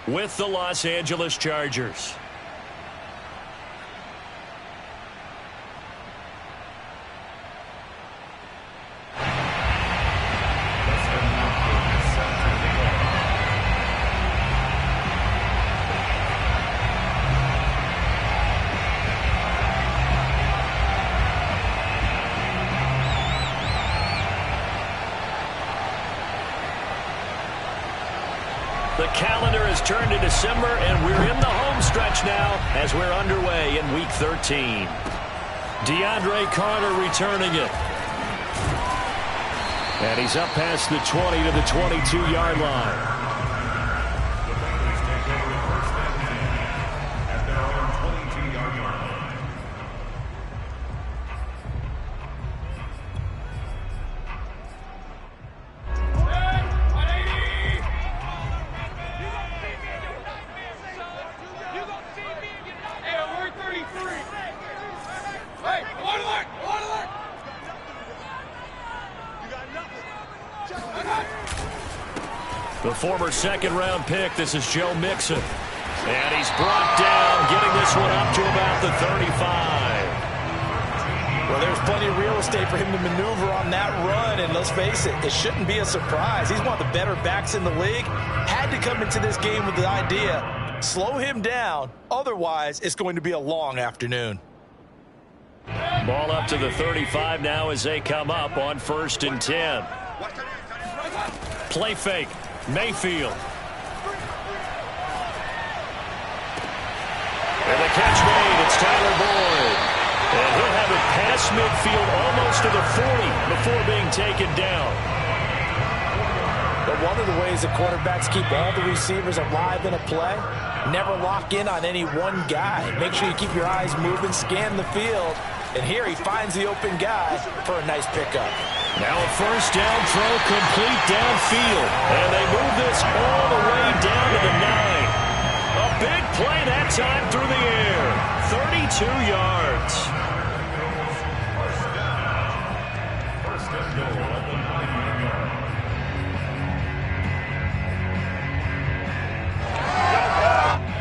with the Los Angeles Chargers. The calendar has turned to December, and we're in the home stretch now as we're underway in Week 13. DeAndre Carter returning it. And he's up past the 20 to the 22-yard line. The former second-round pick, this is Joe Mixon. And he's brought down, getting this one up to about the 35. Well, there's plenty of real estate for him to maneuver on that run, and let's face it, it shouldn't be a surprise. He's one of the better backs in the league. Had to come into this game with the idea, slow him down, otherwise it's going to be a long afternoon. Ball up to the 35 now as they come up on 1st and 10. Play fake. Mayfield. And the catch made. It's Tyler Boyd. And he'll have it past midfield almost to the 40 before being taken down. But one of the ways that quarterbacks keep all the receivers alive in a play, never lock in on any one guy. Make sure you keep your eyes moving, scan the field. And here he finds the open guy for a nice pickup. Now a first down throw complete downfield. And they move this all the way down to the 9. A big play that time through the air. 32 yards.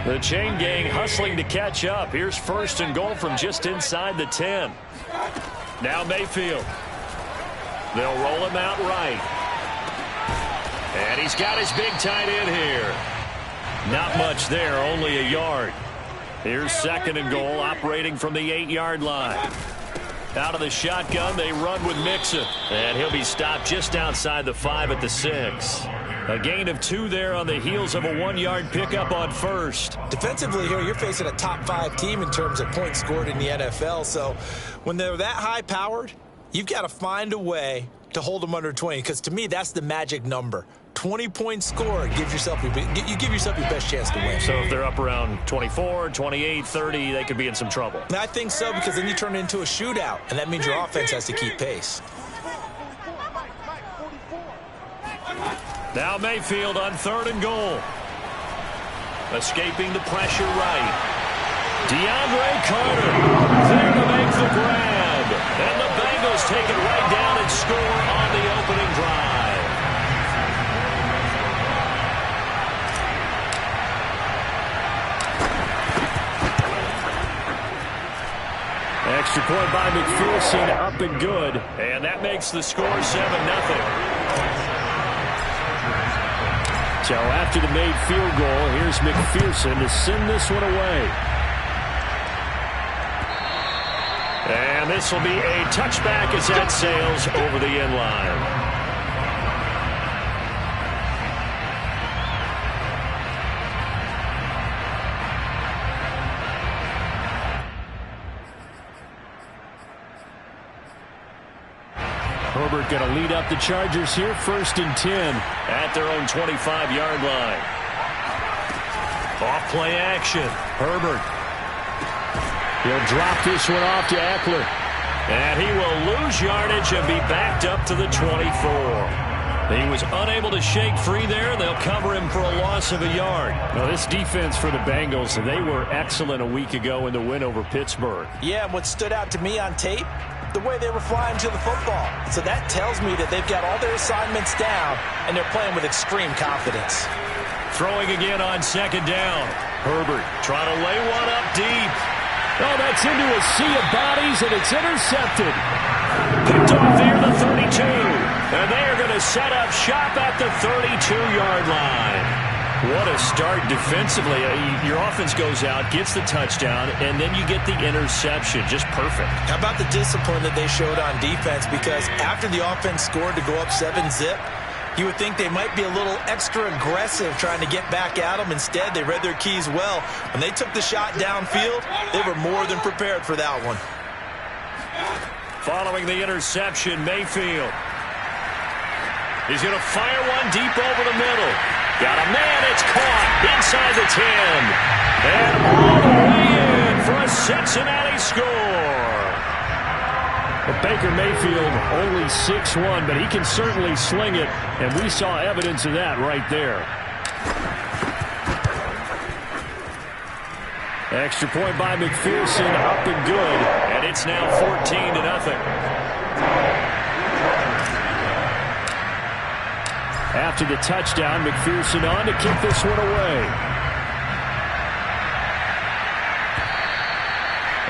The chain gang hustling to catch up. Here's 1st and goal from just inside the 10. Now Mayfield. They'll roll him out right. And he's got his big tight end here. Not much there, only a yard. Here's 2nd and goal, operating from the 8-yard line. Out of the shotgun, they run with Mixon. And he'll be stopped just outside the 5 at the 6. A gain of 2 there on the heels of a 1-yard pickup on 1st. Defensively here, you're facing a top 5 team in terms of points scored in the NFL. So when they're that high-powered, you've got to find a way to hold them under 20, because to me, that's the magic number. 20 points scored, you give yourself your best chance to win. So if they're up around 24, 28, 30, they could be in some trouble. I think so, because then you turn it into a shootout, and that means your offense has to keep pace. Now Mayfield on 3rd and goal. Escaping the pressure right. DeAndre Carter there to make the grab. And the Bengals take it right down and score on the opening drive. Extra point by McPherson, up and good. And that makes the score 7-0. So after the made field goal, here's McPherson to send this one away. And this will be a touchback as that sails over the end line. Herbert going to lead up the Chargers here, 1st and 10 at their own 25-yard line. Off play action. Herbert. He'll drop this one off to Eckler. And he will lose yardage and be backed up to the 24. He was unable to shake free there. They'll cover him for a loss of a yard. Now, this defense for the Bengals, they were excellent a week ago in the win over Pittsburgh. Yeah, and what stood out to me on tape, the way they were flying to the football. So that tells me that they've got all their assignments down, and they're playing with extreme confidence. Throwing again on second down. Herbert trying to lay one up deep. Oh, that's into a sea of bodies, and it's intercepted. Picked off near the 32. And they are going to set up shop at the 32-yard line. What a start defensively. Your offense goes out, gets the touchdown, and then you get the interception. Just perfect. How about the discipline that they showed on defense? Because after the offense scored to go up 7-zip, you would think they might be a little extra aggressive trying to get back at them. Instead, they read their keys well. When they took the shot downfield, they were more than prepared for that one. Following the interception, Mayfield. He's going to fire one deep over the middle. Got a man, it's caught inside the 10. And all the way in for a Cincinnati score. But Baker Mayfield only 6'1", but he can certainly sling it, and we saw evidence of that right there. Extra point by McPherson, up and good, and it's now 14-0. After the touchdown, McPherson on to kick this one away.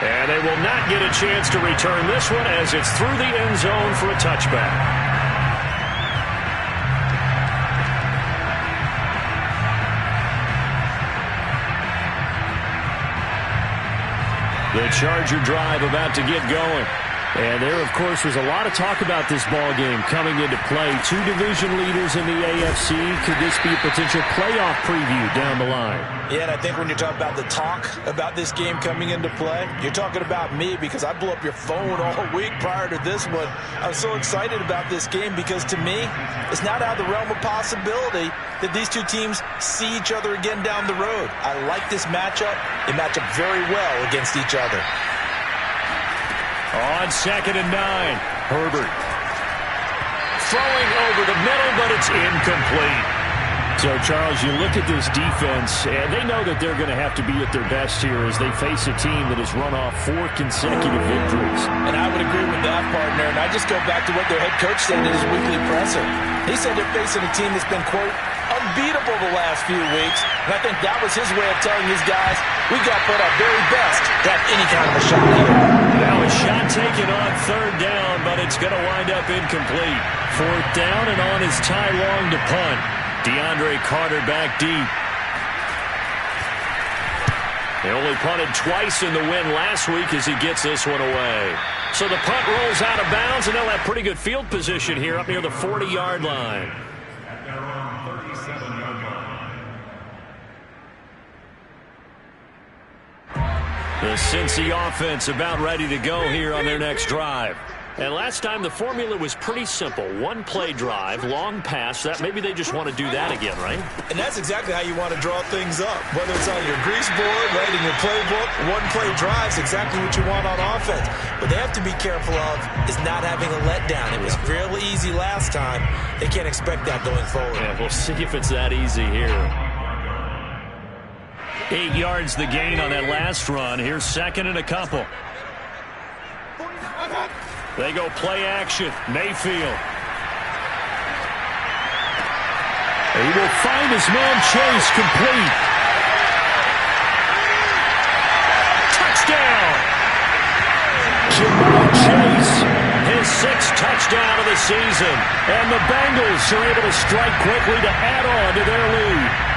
And they will not get a chance to return this one as it's through the end zone for a touchback. The Charger drive about to get going. And there, of course, was a lot of talk about this ball game coming into play. Two division leaders in the AFC. Could this be a potential playoff preview down the line? Yeah, and I think when you talk about the talk about this game coming into play, you're talking about me because I blew up your phone all week prior to this one. I was so excited about this game because, to me, it's not out of the realm of possibility that these two teams see each other again down the road. I like this matchup. They match up very well against each other. On 2nd and 9, Herbert. Throwing over the middle, but it's incomplete. So, Charles, you look at this defense, and they know that they're going to have to be at their best here as they face a team that has run off 4 consecutive victories. And I would agree with that, partner. And I just go back to what their head coach said in his weekly presser. He said they're facing a team that's been, quote, unbeatable the last few weeks. And I think that was his way of telling his guys, we got to put our very best to have any kind of a shot here. Now a shot taken on 3rd down, but it's going to wind up incomplete. 4th down, and on is Ty Long to punt. DeAndre Carter back deep. They only punted twice in the win last week as he gets this one away. So the punt rolls out of bounds, and they'll have pretty good field position here up near the 40-yard line. The Cincy offense about ready to go here on their next drive. And last time the formula was pretty simple. One play drive, long pass. That maybe they just want to do that again, right? And that's exactly how you want to draw things up. Whether it's on your grease board, right, in your playbook, one play drive is exactly what you want on offense. What they have to be careful of is not having a letdown. It was fairly easy last time. They can't expect that going forward. Yeah, we'll see if it's that easy here. 8 yards the gain on that last run. Here's 2nd and a couple. They go play action. Mayfield. He will find his man Chase complete. Touchdown! Jamar Chase. His 6th touchdown of the season. And the Bengals are able to strike quickly to add on to their lead.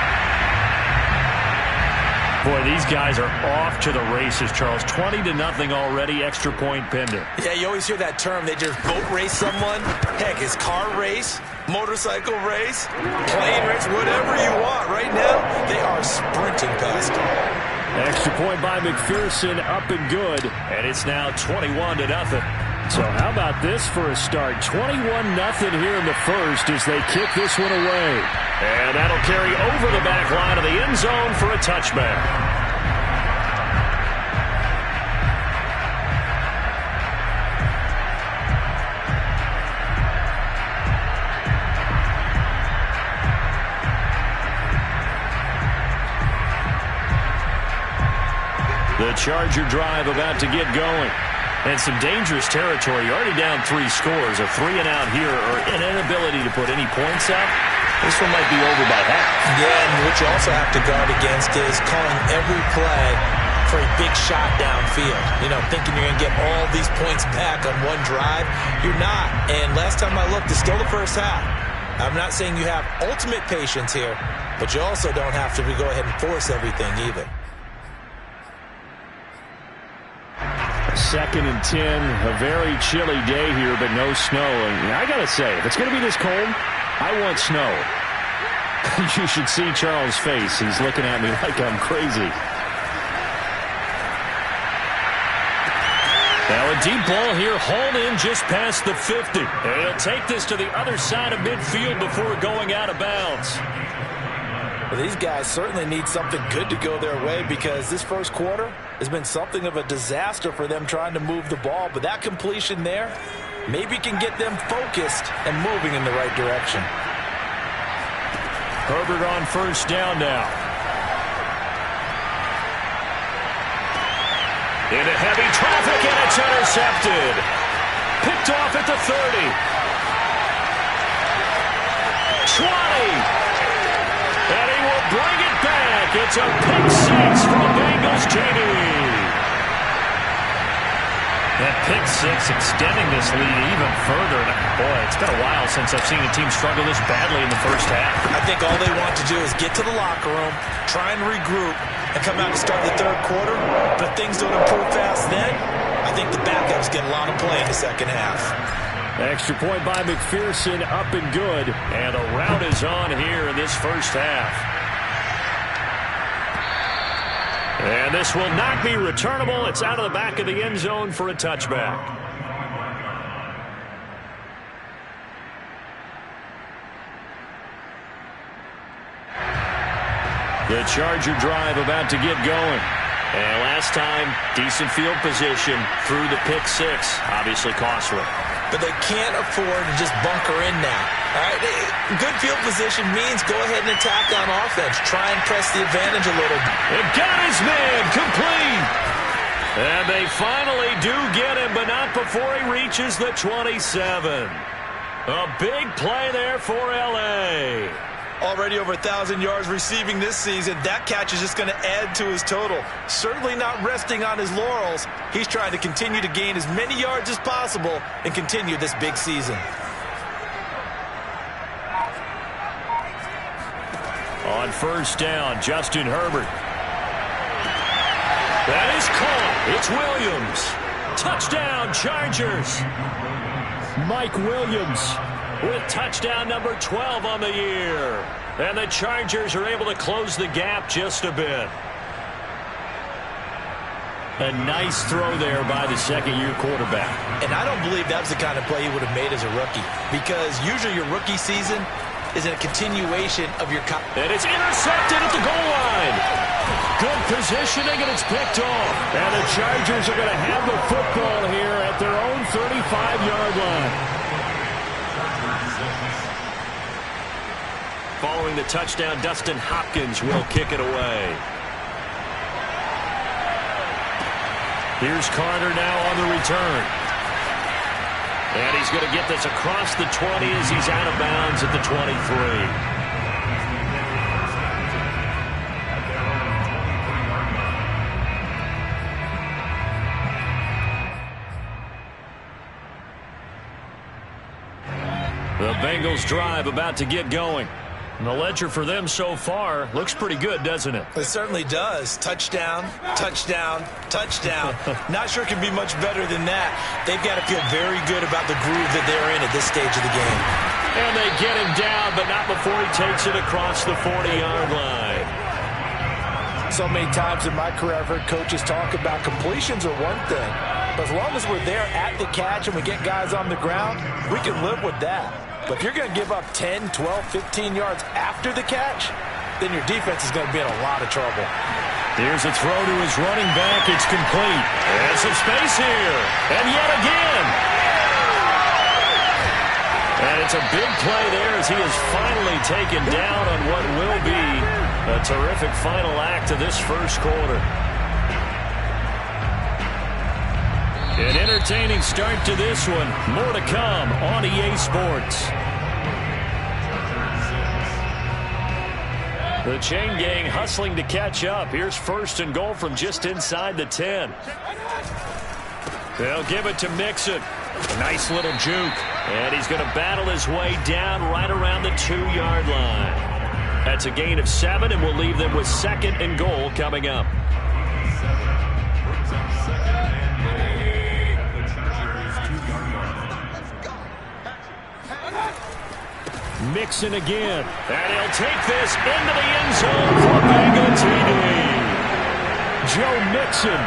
Boy, these guys are off to the races, Charles. 20-0 already, extra point pending. Yeah, you always hear that term. They just boat race someone. Heck, it's car race, motorcycle race, plane race, whatever you want. Right now, they are sprinting past them. Extra point by McPherson, up and good. And it's now 21-0. So how about this for a start? 21-0 here in the first as they kick this one away. And that'll carry over the back line of the end zone for a touchback. The Charger drive about to get going. And some dangerous territory. You're already down 3 scores. A 3-and-out here or an inability to put any points up. This one might be over by half. Yeah, and what you also have to guard against is calling every play for a big shot downfield. You know, thinking you're going to get all these points back on one drive. You're not. And last time I looked, it's still the first half. I'm not saying you have ultimate patience here, but you also don't have to go ahead and force everything either. 2nd and 10, a very chilly day here, but no snow. And I got to say, if it's going to be this cold, I want snow. You should see Charles' face. He's looking at me like I'm crazy. Now a deep ball here, hauled in just past the 50. And he'll take this to the other side of midfield before going out of bounds. Well, these guys certainly need something good to go their way, because this first quarter has been something of a disaster for them trying to move the ball. But that completion there maybe can get them focused and moving in the right direction. Herbert on first down now. Into heavy traffic, and it's intercepted. Picked off at the 30. 20. And he will bring it back. It's a pick six from Bengals JD. That pick six extending this lead even further. Boy, it's been a while since I've seen a team struggle this badly in the first half. I think all they want to do is get to the locker room, try and regroup, and come out to start the third quarter. But if things don't improve fast then, I think the backups get a lot of play in the second half. Extra point by McPherson, up and good. And a rout is on here in this first half. And this will not be returnable. It's out of the back of the end zone for a touchback. The Charger drive about to get going. And last time, decent field position through the pick six. Obviously costly. But they can't afford to just bunker in now. All right? Good field position means go ahead and attack on offense. Try and press the advantage a little. It got his man complete. And they finally do get him, but not before he reaches the 27. A big play there for L.A. Already over 1,000 yards receiving this season. That catch is just going to add to his total. Certainly not resting on his laurels. He's trying to continue to gain as many yards as possible and continue this big season. On first down, Justin Herbert. That is caught. It's Williams. Touchdown, Chargers. Mike Williams with touchdown number 12 on the year. And the Chargers are able to close the gap just a bit. A nice throw there by the second-year quarterback. And I don't believe that was the kind of play he would have made as a rookie, because usually your rookie season is a continuation of your... And it's intercepted at the goal line. Good positioning, and it's picked off. And the Chargers are going to have the football here at their own 35-yard line. Following the touchdown, Dustin Hopkins will kick it away. Here's Carter now on the return. And he's going to get this across the 20 as he's out of bounds at the 23. The Bengals drive about to get going. And the ledger for them so far looks pretty good, doesn't it? It certainly does. Touchdown, touchdown, touchdown. Not sure it can be much better than that. They've got to feel very good about the groove that they're in at this stage of the game. And they get him down, but not before he takes it across the 40-yard line. So many times in my career I've heard coaches talk about completions are one thing. But as long as we're there at the catch and we get guys on the ground, we can live with that. But if you're going to give up 10, 12, 15 yards after the catch, then your defense is going to be in a lot of trouble. Here's a throw to his running back. It's complete. And some space here. And yet again. And it's a big play there as he is finally taken down on what will be a terrific final act of this first quarter. An entertaining start to this one. More to come on EA Sports. The chain gang hustling to catch up. Here's first and goal from just inside the 10. They'll give it to Mixon. A nice little juke. And he's going to battle his way down right around the 2-yard line. That's a gain of 7, and we'll leave them with second and goal coming up. Mixon again. And he'll take this into the end zone for a Bengal TD. Joe Mixon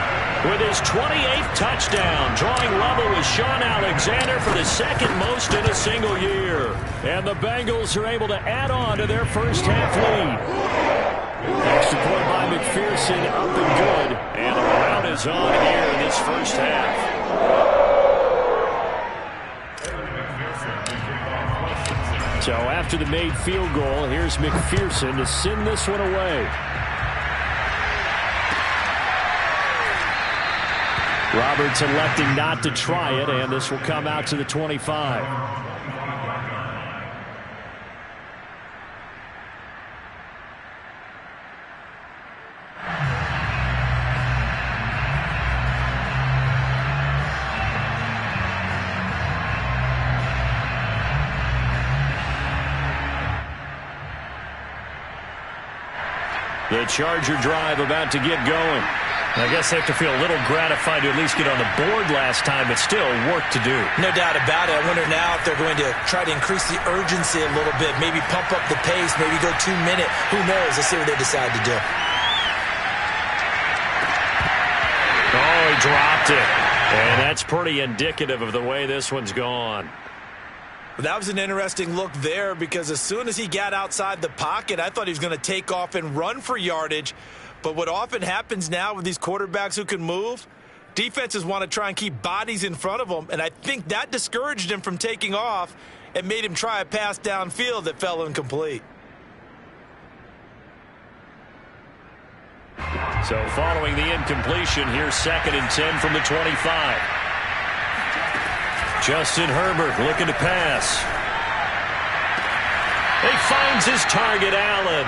with his 28th touchdown, drawing level with Sean Alexander for the second most in a single year. And the Bengals are able to add on to their first half lead. Extra point by McPherson, up and good. And the crowd is on here in this first half. So after the made field goal, here's McPherson to send this one away. Roberts electing not to try it, and this will come out to the 25. The Charger drive about to get going. I guess they have to feel a little gratified to at least get on the board last time, but still work to do. No doubt about it. I wonder now if they're going to try to increase the urgency a little bit, maybe pump up the pace, maybe go 2-minute. Who knows? Let's see what they decide to do. Oh, he dropped it. And that's pretty indicative of the way this one's gone. That was an interesting look there because as soon as he got outside the pocket, I thought he was going to take off and run for yardage. But what often happens now with these quarterbacks who can move, defenses want to try and keep bodies in front of them. And I think that discouraged him from taking off and made him try a pass downfield that fell incomplete. So following the incompletion, here's second and 10 from the 25. Justin Herbert looking to pass. He finds his target, Allen.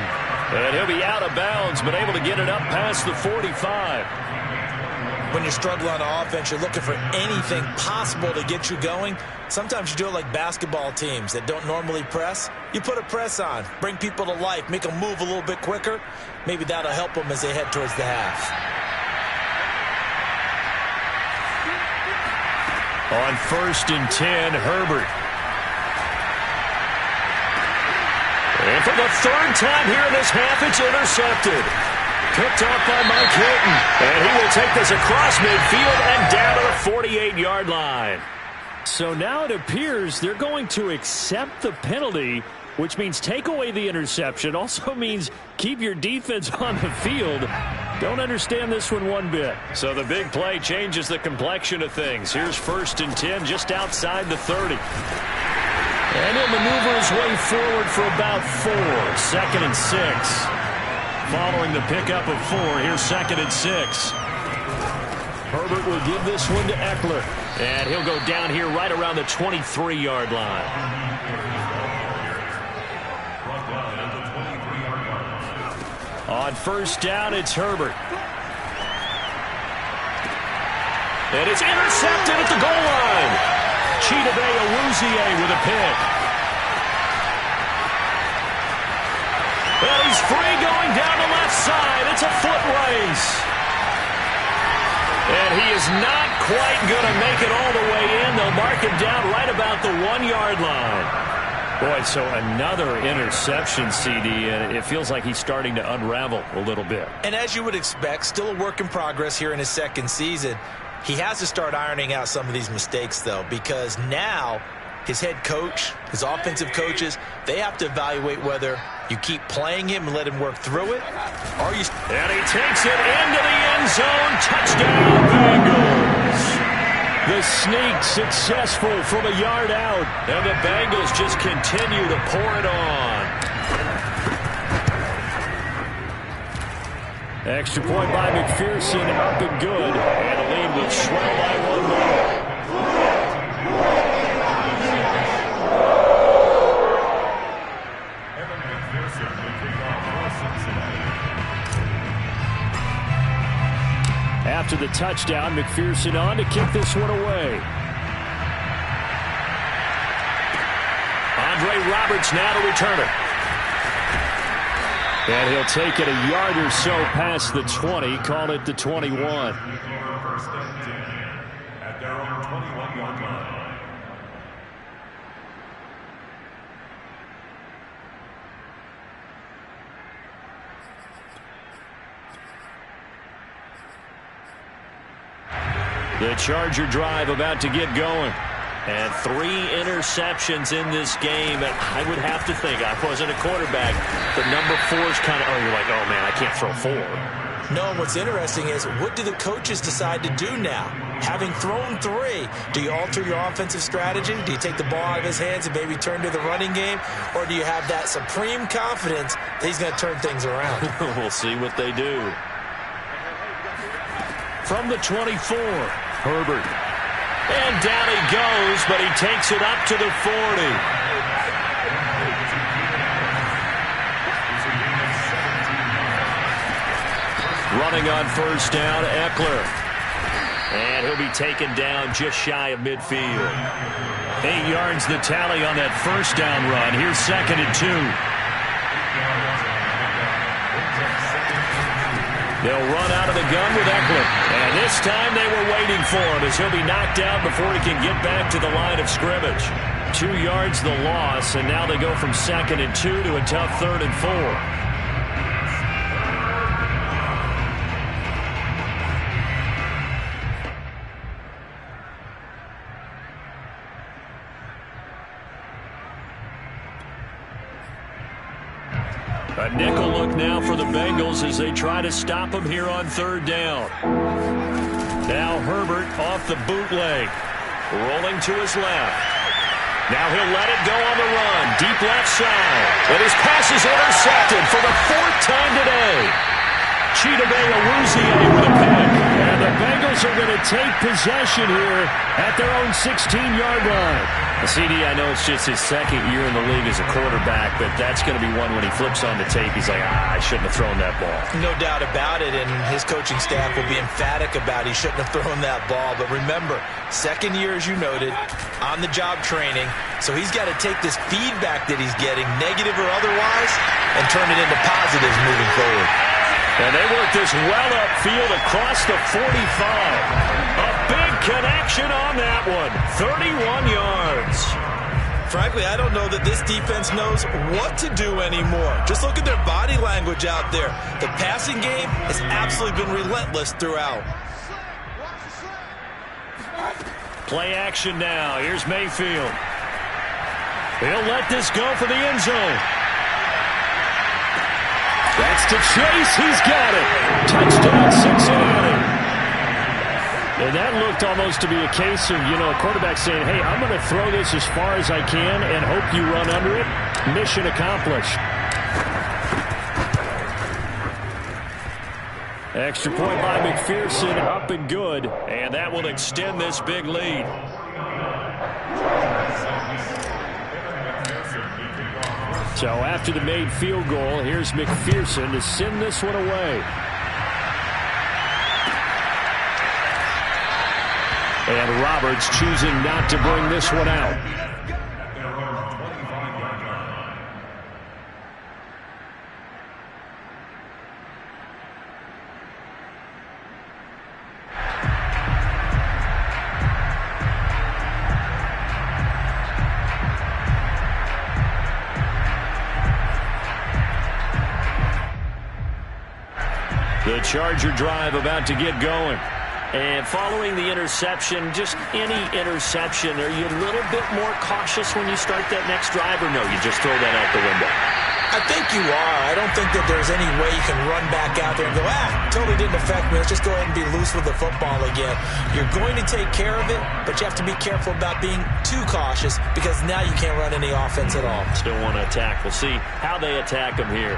And he'll be out of bounds, but able to get it up past the 45. When you're struggling on offense, you're looking for anything possible to get you going. Sometimes you do it like basketball teams that don't normally press. You put a press on, bring people to life, make them move a little bit quicker. Maybe that'll help them as they head towards the half. On first and 10, Herbert. And for the third time here in this half, it's intercepted. Picked off by Mike Hilton. And he will take this across midfield and down to the 48-yard line. So now it appears they're going to accept the penalty, which means take away the interception. Also means keep your defense on the field. Don't understand this one bit. So the big play changes the complexion of things. Here's first and 10 just outside the 30. And he'll maneuver his way forward for about 4. Second and 6. Following the pickup of 4, here's second and 6. Herbert will give this one to Eckler. And he'll go down here right around the 23-yard line. On first down, it's Herbert. And it's intercepted at the goal line. Chidobe Awuzie with a pick. Well, he's free going down the left side. It's a foot race. And he is not quite going to make it all the way in. They'll mark him down right about the 1-yard line. Boy, so another interception, CD, and it feels like he's starting to unravel a little bit. And as you would expect, still a work in progress here in his second season. He has to start ironing out some of these mistakes, though, because now his head coach, his offensive coaches, they have to evaluate whether you keep playing him and let him work through it, or you... And he takes it into the end zone. Touchdown, Bengals. The sneak successful from a yard out. And the Bengals just continue to pour it on. Extra point by McPherson, up and good. And the lead will swell by 1 more. after the touchdown. McPherson on to kick this one away. Andre Roberts now to return it. And he'll take it a yard or so past the 20, call it the 21. The Charger drive about to get going. And 3 interceptions in this game. And I would have to think, I wasn't a quarterback, but number 4 is kind of, you're like, oh, man, I can't throw 4. No, and what's interesting is, what do the coaches decide to do now? Having thrown 3, do you alter your offensive strategy? Do you take the ball out of his hands and maybe turn to the running game? Or do you have that supreme confidence that he's going to turn things around? We'll see what they do. From the 24, Herbert. And down he goes, but he takes it up to the 40. Running on first down, Eckler. And he'll be taken down just shy of midfield. 8 yards the tally on that first down run. Here's 2nd and 2. They'll run out of the gun with Eckler. And this time they were waiting for him as he'll be knocked out before he can get back to the line of scrimmage. 2 yards the loss, and now they go from 2nd and 2 to a tough 3rd and 4. A nickel look now for the Bengals as they try to stop him here on 3rd down. Now Herbert off the bootleg. Rolling to his left. Now he'll let it go on the run. Deep left side. And his pass is intercepted for the 4th time today. Chidobe Awuzie with a pick. And the Bengals are going to take possession here at their own 16-yard line. CD, I know it's just his 2nd year in the league as a quarterback, but that's going to be one when he flips on the tape. He's like, I shouldn't have thrown that ball. No doubt about it, and his coaching staff will be emphatic about he shouldn't have thrown that ball. But remember, 2nd year, as you noted, on-the-job training, so he's got to take this feedback that he's getting, negative or otherwise, and turn it into positives moving forward. And they work this well upfield across the 45. A big connection on that one. 31 yards. Frankly, I don't know that this defense knows what to do anymore. Just look at their body language out there. The passing game has absolutely been relentless throughout. Play action now. Here's Mayfield. He'll let this go for the end zone. That's to Chase. He's got it. Touchdown, Cincinnati. And that looked almost to be a case of, a quarterback saying, hey, I'm going to throw this as far as I can and hope you run under it. Mission accomplished. Extra point by McPherson, up and good. And that will extend this big lead. So after the made field goal, here's McPherson to send this one away. And Roberts choosing not to bring this one out. The Charger drive about to get going. And following the interception, just any interception, are you a little bit more cautious when you start that next drive, or no, you just throw that out the window? I think you are. I don't think that there's any way you can run back out there and go, totally didn't affect me. Let's just go ahead and be loose with the football again. You're going to take care of it, but you have to be careful about being too cautious because now you can't run any offense at all. Still want to attack. We'll see how they attack them here.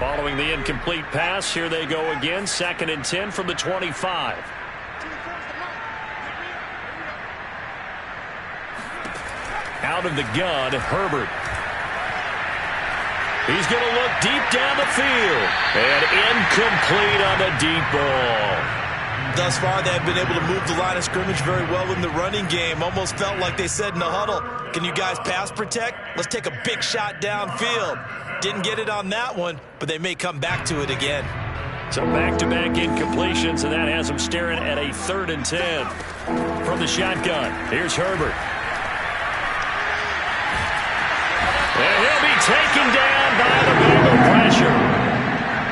Following the incomplete pass, here they go again. 2nd and 10 from the 25. Out of the gun, Herbert. He's going to look deep down the field. And incomplete on the deep ball. Thus far, they have been able to move the line of scrimmage very well in the running game. Almost felt like they said in the huddle, can you guys pass protect? Let's take a big shot downfield. Didn't get it on that one, but they may come back to it again. So back-to-back incompletions, and that has them staring at a 3rd and 10. From the shotgun, here's Herbert. And he'll be taken down by the Bengal pressure.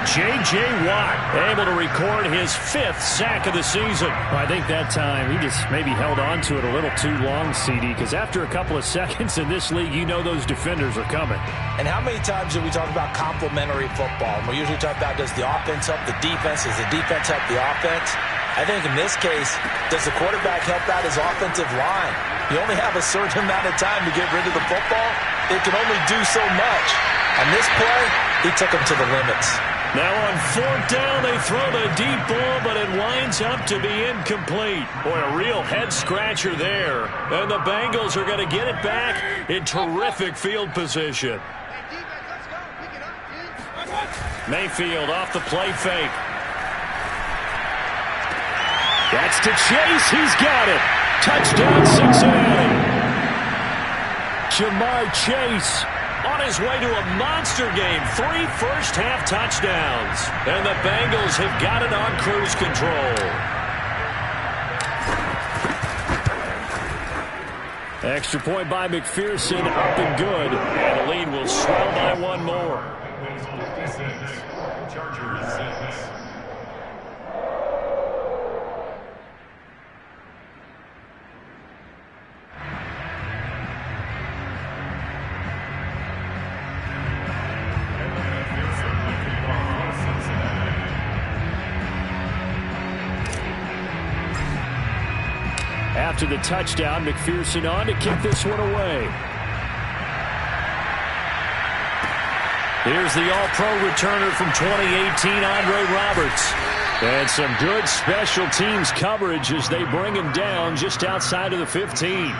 J.J. Watt able to record his 5th sack of the season. Well, I think that time he just maybe held on to it a little too long, CD, because after a couple of seconds in this league, you know those defenders are coming. And how many times do we talk about complementary football? And we usually talk about, does the offense help the defense? Does the defense help the offense? I think in this case, does the quarterback help out his offensive line? You only have a certain amount of time to get rid of the football. It can only do so much. On this play, he took him to the limits. Now on 4th down, they throw the deep ball, but it winds up to be incomplete. Boy, a real head-scratcher there. And the Bengals are going to get it back in terrific field position. Mayfield off the play fake. That's to Chase. He's got it. Touchdown, Cincinnati. Jamar Chase on his way to a monster game. 3 first-half touchdowns. And the Bengals have got it on cruise control. Extra point by McPherson, up and good. And the lead will swell by 1 more. Chargers 6. After the touchdown, McPherson on to kick this one away. Here's the All-Pro returner from 2018, Andre Roberts. And some good special teams coverage as they bring him down just outside of the 15.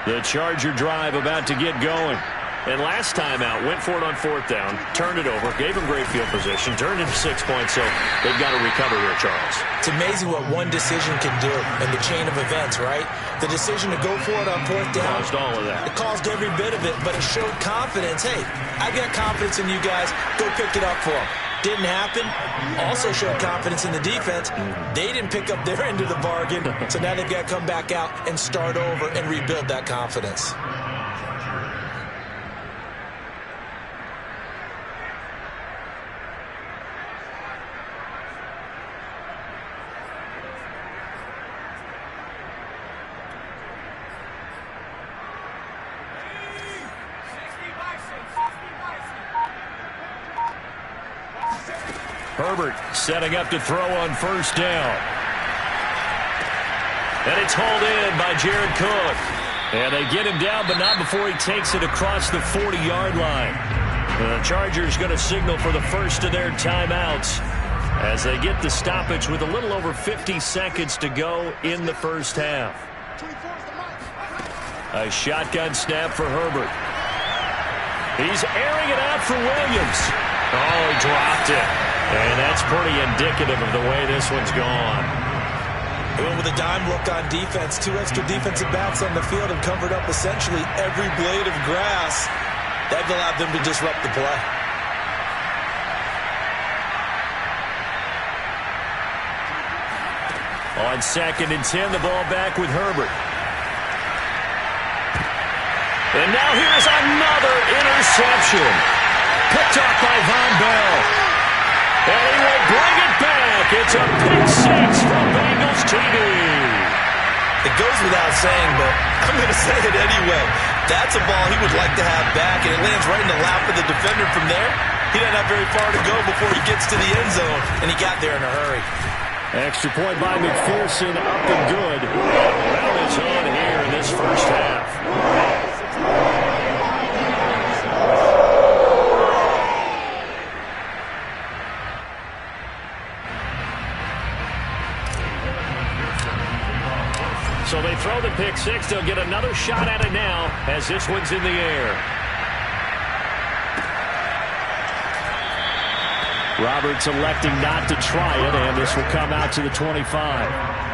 The Charger drive about to get going. And last time out, went for it on 4th down, turned it over, gave him great field position, turned it to 6 points, so they've got to recover here, Charles. It's amazing what one decision can do in the chain of events, right? The decision to go for it on 4th down. Caused all of that. It caused every bit of it, but it showed confidence. Hey, I've got confidence in you guys. Go pick it up for them. Didn't happen. Also showed confidence in the defense. They didn't pick up their end of the bargain, so now they've got to come back out and start over and rebuild that confidence. Herbert setting up to throw on 1st down. And it's hauled in by Jared Cook. And they get him down, but not before he takes it across the 40-yard line. The Chargers going to signal for the first of their timeouts as they get the stoppage with a little over 50 seconds to go in the first half. A shotgun snap for Herbert. He's airing it out for Williams. Oh, he dropped it. And that's pretty indicative of the way this one's gone. They went with a dime look on defense. 2 extra defensive backs on the field and covered up essentially every blade of grass. That allowed them to disrupt the play. On 2nd and 10, the ball back with Herbert. And now here's another interception. Picked off by Von Bell. And he will bring it back. It's a pick 6 from Bengals TV. It goes without saying, but I'm going to say it anyway. That's a ball he would like to have back, and it lands right in the lap of the defender from there. He doesn't have very far to go before he gets to the end zone, and he got there in a hurry. Extra point by McPherson, up and good. That is on here in this first half. So they throw the pick six. They'll get another shot at it now as this one's in the air. Roberts electing not to try it, and this will come out to the 25.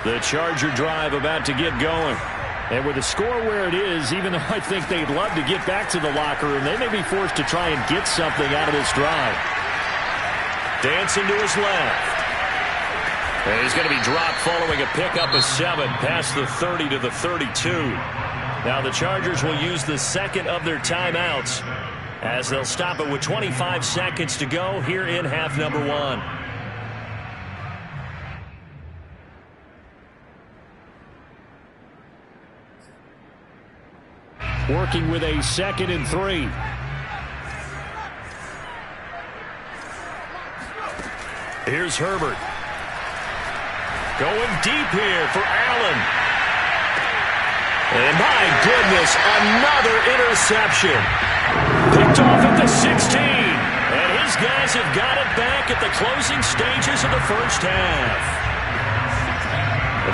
The Charger drive about to get going. And with the score where it is, even though I think they'd love to get back to the locker room, they may be forced to try and get something out of this drive. Dancing to his left. And he's going to be dropped following a pickup of 7 past the 30 to the 32. Now the Chargers will use the second of their timeouts as they'll stop it with 25 seconds to go here in half number 1. Working with a 2nd and 3. Here's Herbert. Going deep here for Allen. And my goodness, another interception. Picked off at the 16. And his guys have got it back at the closing stages of the first half.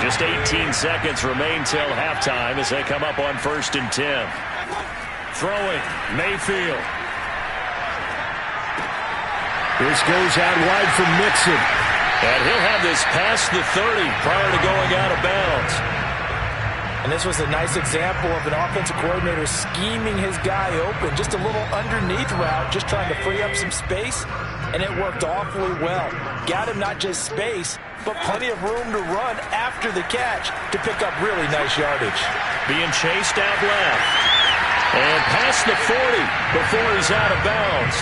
Just 18 seconds remain till halftime as they come up on 1st and 10. Throwing, Mayfield. This goes out wide from Mixon. And he'll have this past the 30 prior to going out of bounds. And this was a nice example of an offensive coordinator scheming his guy open. Just a little underneath route, just trying to free up some space. And it worked awfully well. Got him not just space, but plenty of room to run after the catch to pick up really nice yardage. Being chased out left. And past the 40 before he's out of bounds.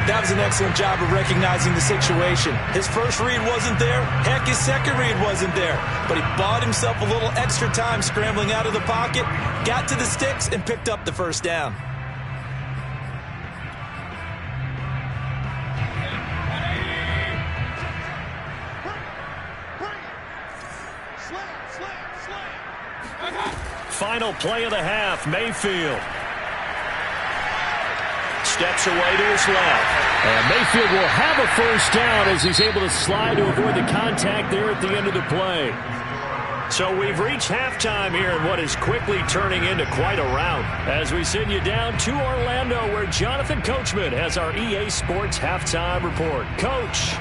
That was an excellent job of recognizing the situation. His first read wasn't there. Heck, his second read wasn't there. But he bought himself a little extra time scrambling out of the pocket, got to the sticks, and picked up the first down. Final play of the half, Mayfield. Steps away to his left. And Mayfield will have a first down as he's able to slide to avoid the contact there at the end of the play. So we've reached halftime here in what is quickly turning into quite a rout as we send you down to Orlando where Jonathan Coachman has our EA Sports halftime report. Coach.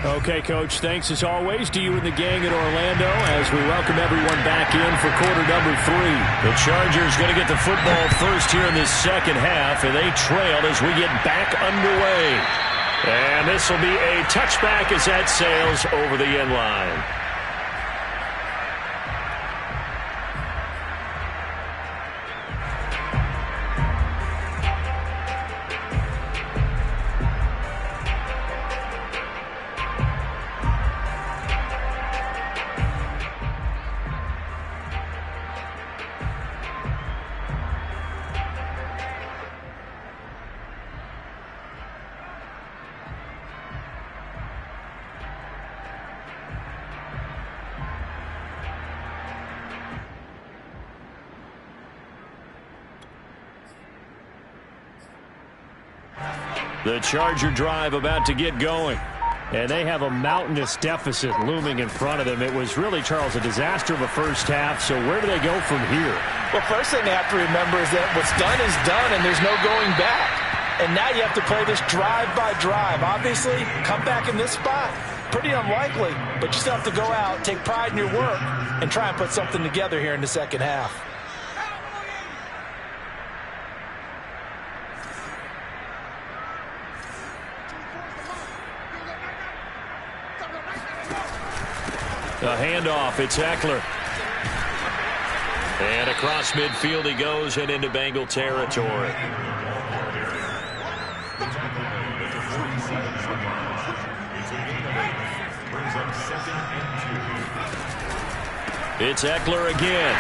Okay, Coach, thanks as always to you and the gang at Orlando as we welcome everyone back in for quarter number 3. The Chargers going to get the football first here in this second half, and they trailed as we get back underway. And this will be a touchback as that sails over the end line. The Charger drive about to get going. And they have a mountainous deficit looming in front of them. It was really, Charles, a disaster of a first half. So where do they go from here? Well, first thing they have to remember is that what's done is done, and there's no going back. And now you have to play this drive by drive. Obviously, come back in this spot, pretty unlikely. But you still have to go out, take pride in your work, and try and put something together here in the second half. A handoff. It's Eckler. And across midfield he goes and into Bengal territory. It's Eckler again.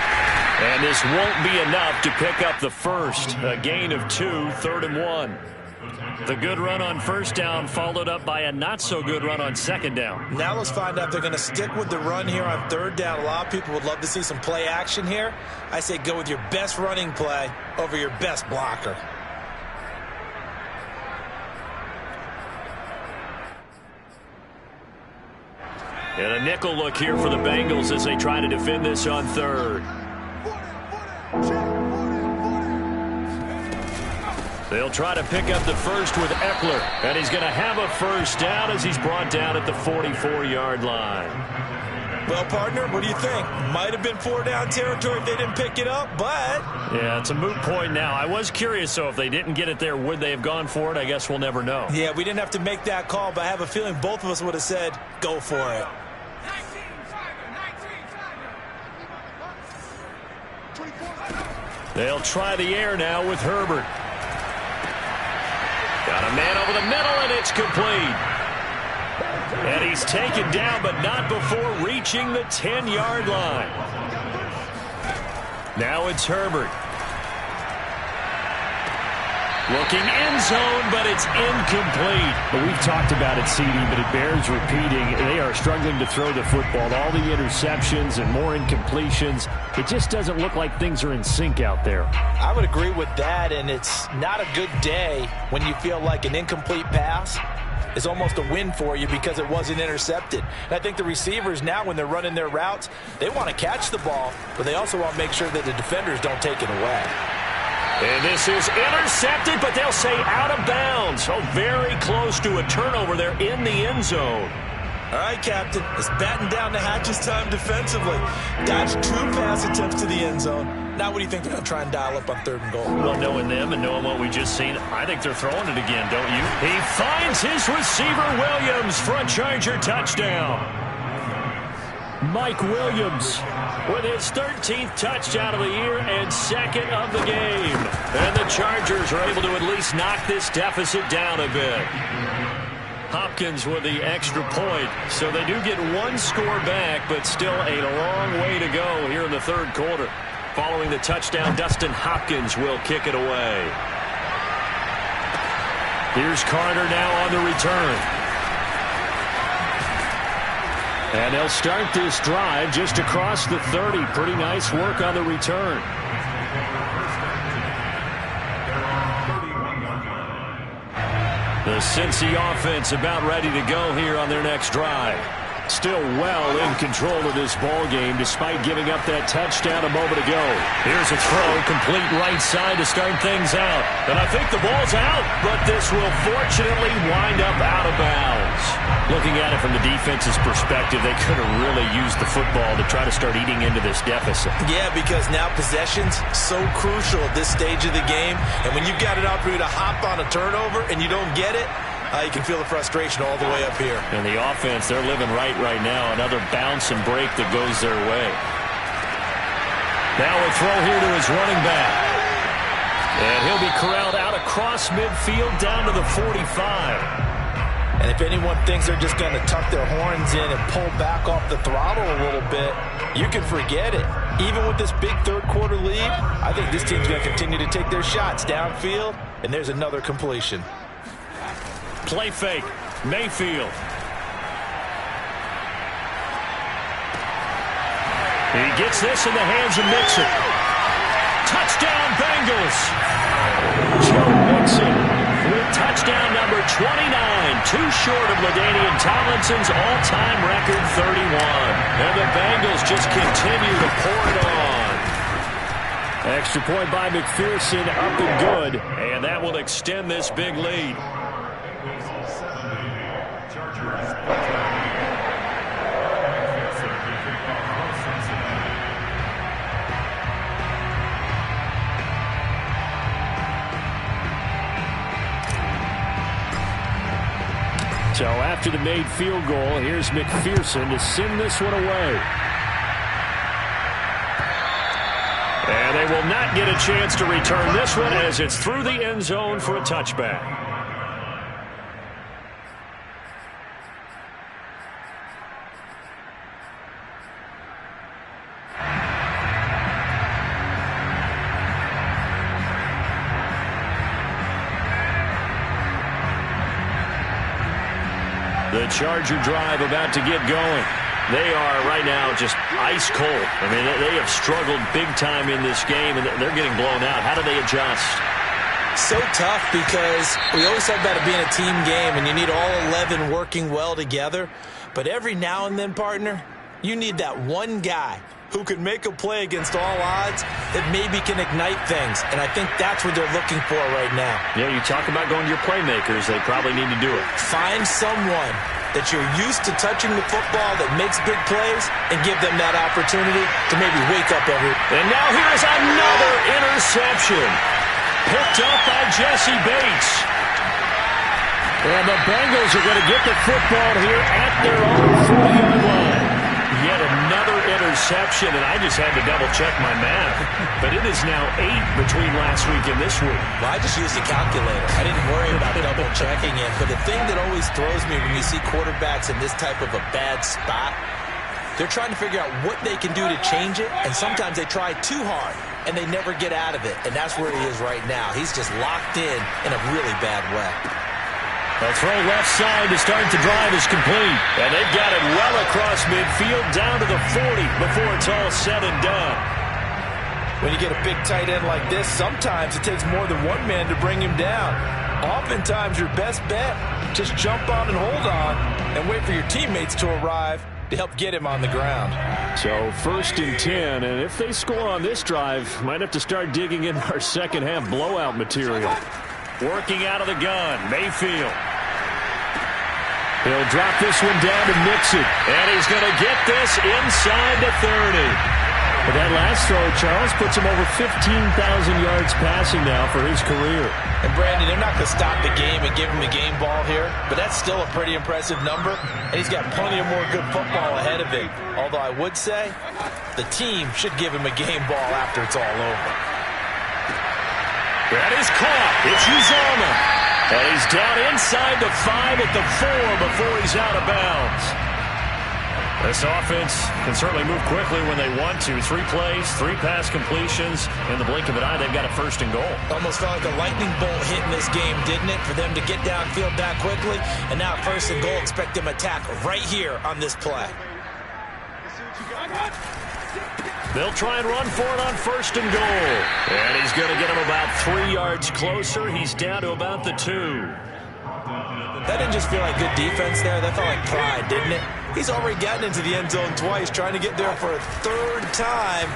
And this won't be enough to pick up the first. A gain of 2, 3rd and 1. The good run on first down followed up by a not-so-good run on second down. Now let's find out if they're going to stick with the run here on 3rd down. A lot of people would love to see some play action here. I say go with your best running play over your best blocker. And a nickel look here for the Bengals as they try to defend this on 3rd. They'll try to pick up the first with Eckler, and he's going to have a first down as he's brought down at the 44-yard line. Well, partner, what do you think? Might have been 4-down territory if they didn't pick it up, but... Yeah, it's a moot point now. I was curious, so if they didn't get it there, would they have gone for it? I guess we'll never know. Yeah, we didn't have to make that call, but I have a feeling both of us would have said, go for it. They'll try the air now with Herbert. Got a man over the middle, and it's complete. And he's taken down, but not before reaching the 10-yard line. Now it's Herbert. Looking end zone, but it's incomplete. Well, we've talked about it, CD, but it bears repeating. They are struggling to throw the football. All the interceptions and more incompletions. It just doesn't look like things are in sync out there. I would agree with that, and it's not a good day when you feel like an incomplete pass is almost a win for you because it wasn't intercepted. And I think the receivers now, when they're running their routes, they want to catch the ball, but they also want to make sure that the defenders don't take it away. And this is intercepted, but they'll say out of bounds. So very close to a turnover there in the end zone. All right, Captain, it's batten down the hatches time defensively. Dodged 2 pass attempts to the end zone. Now what do you think they're going to try and dial up on 3rd and goal? Well, knowing them and knowing what we just seen, I think they're throwing it again, don't you? He finds his receiver, Williams, for a Charger touchdown. Mike Williams with his 13th touchdown of the year and 2nd of the game. And the Chargers are able to at least knock this deficit down a bit. Hopkins with the extra point, so they do get 1 score back, but still a long way to go here in the 3rd quarter. Following the touchdown, Dustin Hopkins will kick it away. Here's Carter now on the return. And they'll start this drive just across the 30. Pretty nice work on the return. The Cincy offense about ready to go here on their next drive. Still well in control of this ball game despite giving up that touchdown a moment ago. Here's a throw, complete right side to start things out. And I think the ball's out, but this will fortunately wind up out of bounds. Looking at it from the defense's perspective, they could have really used the football to try to start eating into this deficit. Yeah, because now possession's so crucial at this stage of the game. And when you've got an opportunity to hop on a turnover and you don't get it, you can feel the frustration all the way up here. And the offense, they're living right now. Another bounce and break that goes their way. Now a throw here to his running back. And he'll be corralled out across midfield down to the 45. And if anyone thinks they're just going to tuck their horns in and pull back off the throttle a little bit, you can forget it. Even with this big 3rd quarter lead, I think this team's going to continue to take their shots downfield. And there's another completion. Play fake. Mayfield. He gets this in the hands of Mixon. Touchdown, Bengals. Joe Mixon with touchdown number 29. Too short of LaDainian Tomlinson's all-time record 31. And the Bengals just continue to pour it on. Extra point by McPherson, up and good. And that will extend this big lead. So after the made field goal, here's McPherson to send this one away. And they will not get a chance to return this one as it's through the end zone for a touchback. The Charger drive about to get going. They are right now just ice cold. I mean, they have struggled big time in this game, and they're getting blown out. How do they adjust? So tough because we always talk about it being a team game, and you need all 11 working well together. But every now and then, partner, you need that one guy who can make a play against all odds that maybe can ignite things. And I think that's what they're looking for right now. Yeah, you talk about going to your playmakers. They probably need to do it. Find someone that you're used to touching the football that makes big plays and give them that opportunity to maybe wake up every. And now here's another interception. Picked up by Jesse Bates. And the Bengals are going to get the football here at their own 40-yard line. Yet another interception, and I just had to double-check my math. But it is now 8 between last week and this week. Well, I just used a calculator. I didn't worry about double-checking it. But the thing that always throws me when you see quarterbacks in this type of a bad spot, they're trying to figure out what they can do to change it, and sometimes they try too hard, and they never get out of it. And that's where he is right now. He's just locked in a really bad way. The throw left side to start the drive is complete. And they've got it well across midfield down to the 40 before it's all said and done. When you get a big tight end like this, sometimes it takes more than one man to bring him down. Oftentimes your best bet, just jump on and hold on and wait for your teammates to arrive to help get him on the ground. So 1st and 10, and if they score on this drive, might have to start digging in our second half blowout material. Working out of the gun, Mayfield. He'll drop this one down to Mixon. And he's going to get this inside the 30. But that last throw, Charles, puts him over 15,000 yards passing now for his career. And, Brandon, they're not going to stop the game and give him the game ball here, but that's still a pretty impressive number, and he's got plenty of more good football ahead of him. Although I would say the team should give him a game ball after it's all over. That is caught. It's Uzomah. And he's down inside the 5 at the 4 before he's out of bounds. This offense can certainly move quickly when they want to. 3 plays, 3 pass completions. In the blink of an eye, they've got a 1st and goal. Almost felt like a lightning bolt hit in this game, didn't it? For them to get downfield that quickly. And now 1st and goal, expect them to attack right here on this play. They'll try and run for it on 1st and goal. And he's going to get him about 3 yards closer. He's down to about the 2. That didn't just feel like good defense there. That felt like pride, didn't it? He's already gotten into the end zone twice, trying to get there for a 3rd time.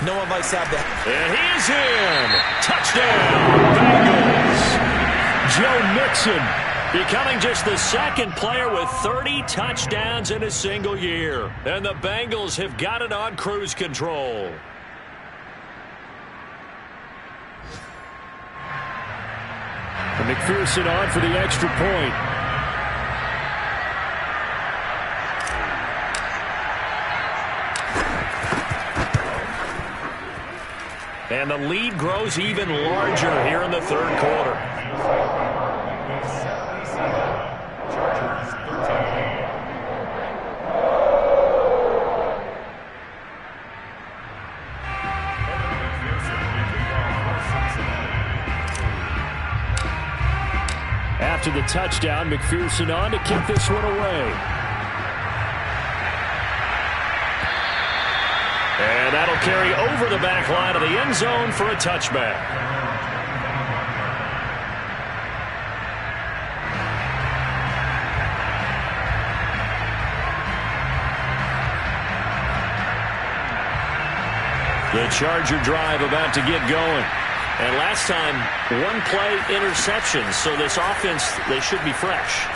No one likes to have that. And he's in. Touchdown, Bengals. Joe Mixon becoming just the 2nd player with 30 touchdowns in a single year. And the Bengals have got it on cruise control. And McPherson on for the extra point. And the lead grows even larger here in the 3rd quarter. After the touchdown, McPherson on to kick this one away. And that'll carry over the back line of the end zone for a touchback. The Charger drive about to get going. And last time, 1-play interceptions. So this offense, they should be fresh.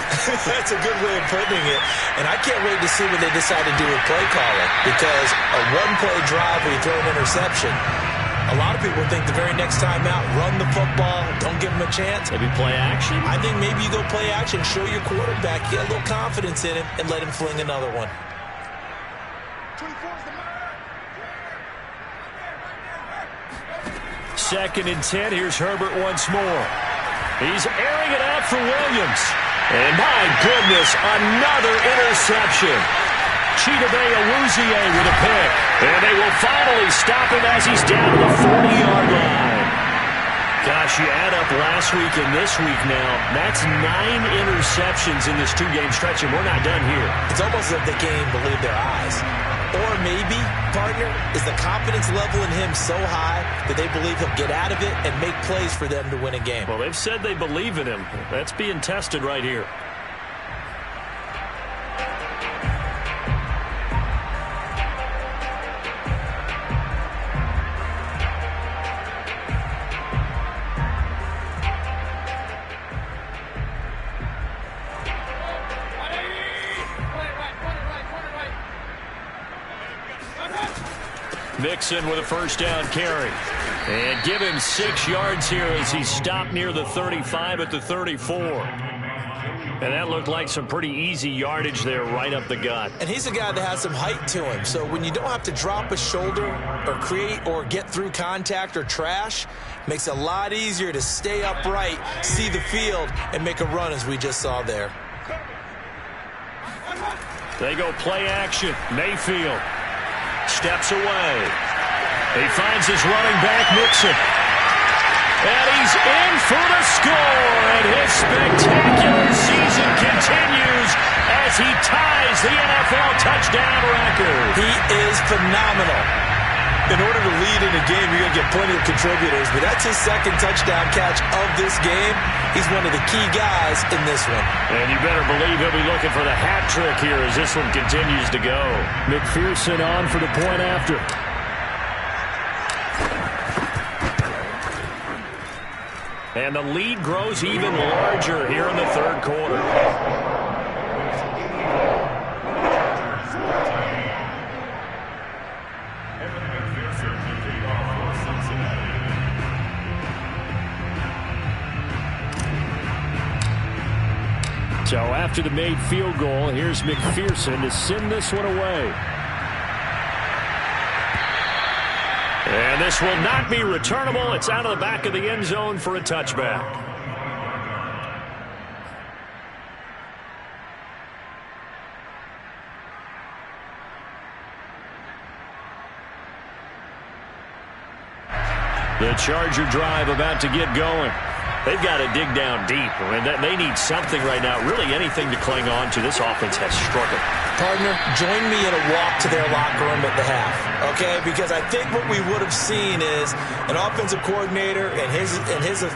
That's a good way of putting it. And I can't wait to see what they decide to do with play calling. Because a 1-play drive where you throw an interception, a lot of people think the very next time out, run the football, don't give give him a chance. Maybe play action? I think maybe you go play action, show your quarterback, get a little confidence in him, and let him fling another one. Second and 10. Here's Herbert once more. He's airing it out for Williams. And my goodness, another interception. Chidobe Awuzie with a pick. And they will finally stop him as he's down to the 40-yard line. Gosh, you add up last week and this week now, that's 9 interceptions in this two-game stretch, and we're not done here. It's almost like the game believed their eyes. Or maybe, partner, is the confidence level in him so high that they believe he'll get out of it and make plays for them to win a game. Well, they've said they believe in him. That's being tested right here. Mixon with a first down carry. And give him 6 yards here as he stopped near the 35 at the 34. And that looked like some pretty easy yardage there right up the gut. And he's a guy that has some height to him. So when you don't have to drop a shoulder or create or get through contact or trash, makes it a lot easier to stay upright, see the field, and make a run as we just saw there. They go play action. Mayfield steps away. He finds his running back, Mixon. And he's in for the score. And his spectacular season continues as he ties the NFL touchdown record. He is phenomenal. In order to lead in a game, you're going to get plenty of contributors. But that's his second touchdown catch of this game. He's one of the key guys in this one. And you better believe he'll be looking for the hat trick here as this one continues to go. McPherson on for the point after. And the lead grows even larger here in the third quarter. So after the made field goal, here's McPherson to send this one away. And this will not be returnable. It's out of the back of the end zone for a touchback. The Charger drive about to get going. They've got to dig down deep. I mean, they need something right now, really anything to cling on to. This offense has struggled. Partner, join me in a walk to their locker room at the half, okay? Because I think what we would have seen is an offensive coordinator and his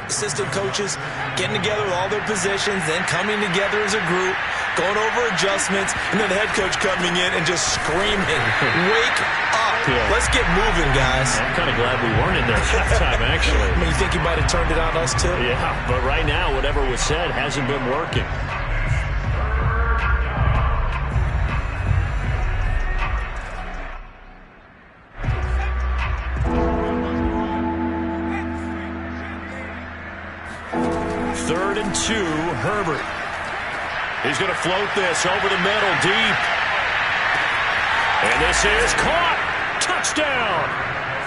assistant coaches getting together with all their positions, then coming together as a group, going over adjustments, and then the head coach coming in and just screaming, wake up. Yeah. Let's get moving, guys. I'm kind of glad we weren't in there at that time, actually. I mean, you think he might have turned it on us, too? Yeah, but right now, whatever was said hasn't been working. Third and 2, Herbert. He's going to float this over the middle, deep. And this is caught. Touchdown.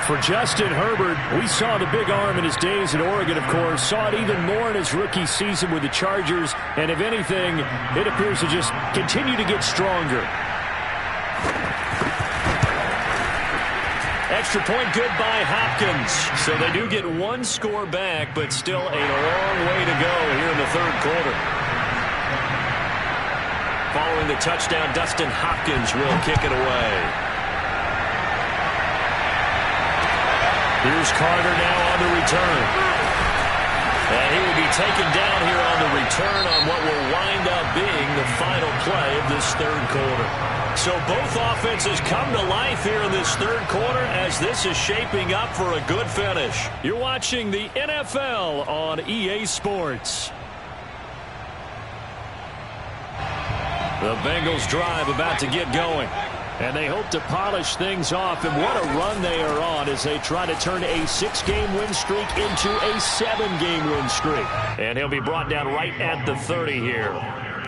For Justin Herbert, we saw the big arm in his days at Oregon, of course. Saw it even more in his rookie season with the Chargers. And if anything, it appears to just continue to get stronger. Extra point good by Hopkins. So they do get one score back, but still a long way to go here in the third quarter. Following the touchdown, Dustin Hopkins will kick it away. Here's Carter now on the return. And he will be taken down here on the return on what will wind up being the final play of this third quarter. So both offenses come to life here in this third quarter as this is shaping up for a good finish. You're watching the NFL on EA Sports. The Bengals drive about to get going. And they hope to polish things off, and what a run they are on as they try to turn a 6-game win streak into a 7-game win streak. And he'll be brought down right at the 30 here.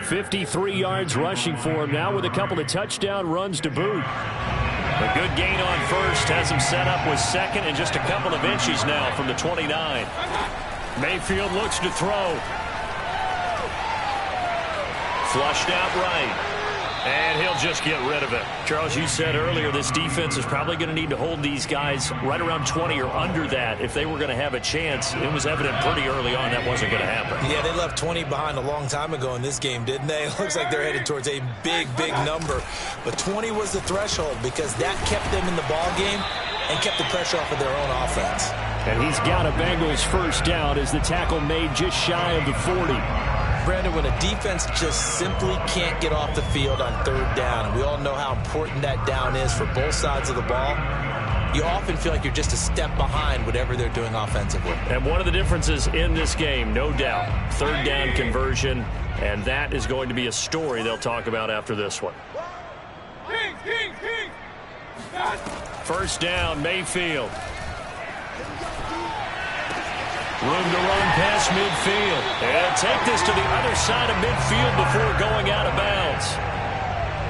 53 yards rushing for him now with a couple of touchdown runs to boot. A good gain on first has him set up with second and just a couple of inches now from the 29. Mayfield looks to throw. Flushed out right. And he'll just get rid of it. Charles, you said earlier this defense is probably going to need to hold these guys right around 20 or under that if they were going to have a chance. It was evident pretty early on that wasn't going to happen. Yeah, they left 20 behind a long time ago in this game, didn't they? It looks like they're headed towards a big, big number. But 20 was the threshold because that kept them in the ball game and kept the pressure off of their own offense. And he's got a Bengals first down as the tackle made just shy of the 40. Brandon, when a defense just simply can't get off the field on third down, and we all know how important that down is for both sides of the ball, you often feel like you're just a step behind whatever they're doing offensively. And one of the differences in this game, no doubt, third down conversion, and that is going to be a story they'll talk about after this one. First down, Mayfield. Room to run past midfield. And take this to the other side of midfield before going out of bounds.